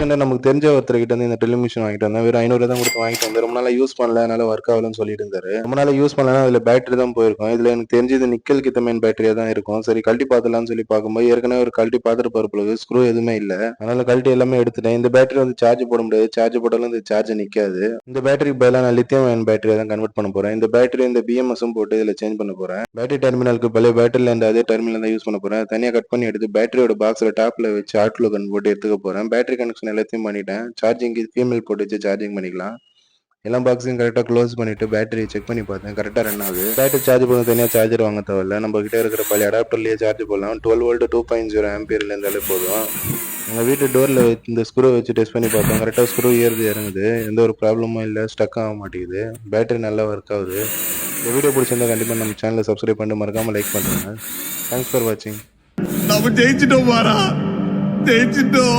ரீசெண்டாக நமக்கு தெரிஞ்ச ஒருத்தர்கிட்ட வந்து இந்த ட்ரில்லிங் மிஷின் வாங்கிட்டு வந்தேன். வெறும் 500 தான் கொடுத்து வாங்கிட்டு வந்தேன். ரொம்ப நாளாக யூஸ் பண்ணல, அதனால ஒர்க் ஆகலன்னு சொல்லிட்டு இருந்தாரு. ரொம்ப நாளாக யூஸ் பண்ணலன்னா அதில் பேட்டரி தான் போயிருக்கும். இதில் எனக்கு தெரிஞ்சது நிக்கல் கித்தமைன் பேட்டரியாக தான் இருக்கும். சரி கழட்டி பார்த்துலான்னு சொல்லி பார்க்கும்போது ஏற்கனவே ஒரு கழட்டி பார்த்துட்டு போகிற ஸ்க்ரூ எதுவுமே இல்லை. அதனால கழட்டி எல்லாமே எடுத்துட்டேன். இந்த பேட்டரி வந்து சார்ஜ் போட முடியாது. சார்ஜ் போட்டாலும் இந்த சார்ஜ் நிற்காது. இந்த பேட்டரிக்கு பதிலாக நான் லித்தியம் அயன் பேட்டரியை தான் கன்வெர்ட் பண்ண போகிறேன். இந்த பேட்டரி இந்த பிஎம்எஸும் போட்டு இதில் சேஞ்ச் பண்ண போகிறேன். பேட்டரி டெர்மினலுக்கு பழைய பேட்டரியில் இந்த அதே டெர்மினல் தான் யூஸ் பண்ண போகிறேன். தனியாக கட் பண்ணி எடுத்து பேட்டரியோட பாக்ஸில் டாப்பில் வச்சு ஆட்லோ கன் போட்டு எடுத்துக்க போகிறேன். பேட்டரி கனெக்ஷன் எல்லாத்தையும் பண்ணிட்டேன். சார்ஜிங்கு ஃபீமேல் போட்டு வச்சு சார்ஜிங் பண்ணிக்கலாம். எல்லா பாக்ஸையும் கரெக்டாக க்ளோஸ் பண்ணிட்டு பேட்டரி செக் பண்ணி பார்த்தேன். கரெக்டாக ரன் ஆகுது. பேட்டரி சார்ஜ் பண்ண தனியாக சார்ஜர் வாங்க தேவையில்ல. நம்ம கிட்ட இருக்கிற பழைய அடாப்டர்லேயே சார்ஜ் போடலாம். 12 வோல்ட் 2.0 ஆம்பியர்ல இருந்தாலே போதும். எங்கள் வீட்டு டோரில் இந்த ஸ்க்ரூ வச்சு டெஸ்ட் பண்ணி பார்த்தோம். கரெக்டாக ஸ்க்ரூ ஏறுது இறங்குது. எந்த ஒரு ப்ராப்ளமும் இல்லை. ஸ்டக் ஆக மாட்டேங்குது. பேட்டரி நல்லா ஒர்க் ஆகுது. இந்த வீடியோ பிடிச்சிருந்தா கண்டிப்பாக நம்ம சேனலை சப்ஸ்கிரைப் பண்ணிட்டு மறக்காமல் லைக் பண்ணுறேங்க. தேங்க்ஸ் ஃபார் வாட்சிங். நம்ம ஜெயிச்சிட்டோம் பாரா, ஜெயிச்சிட்டோம்.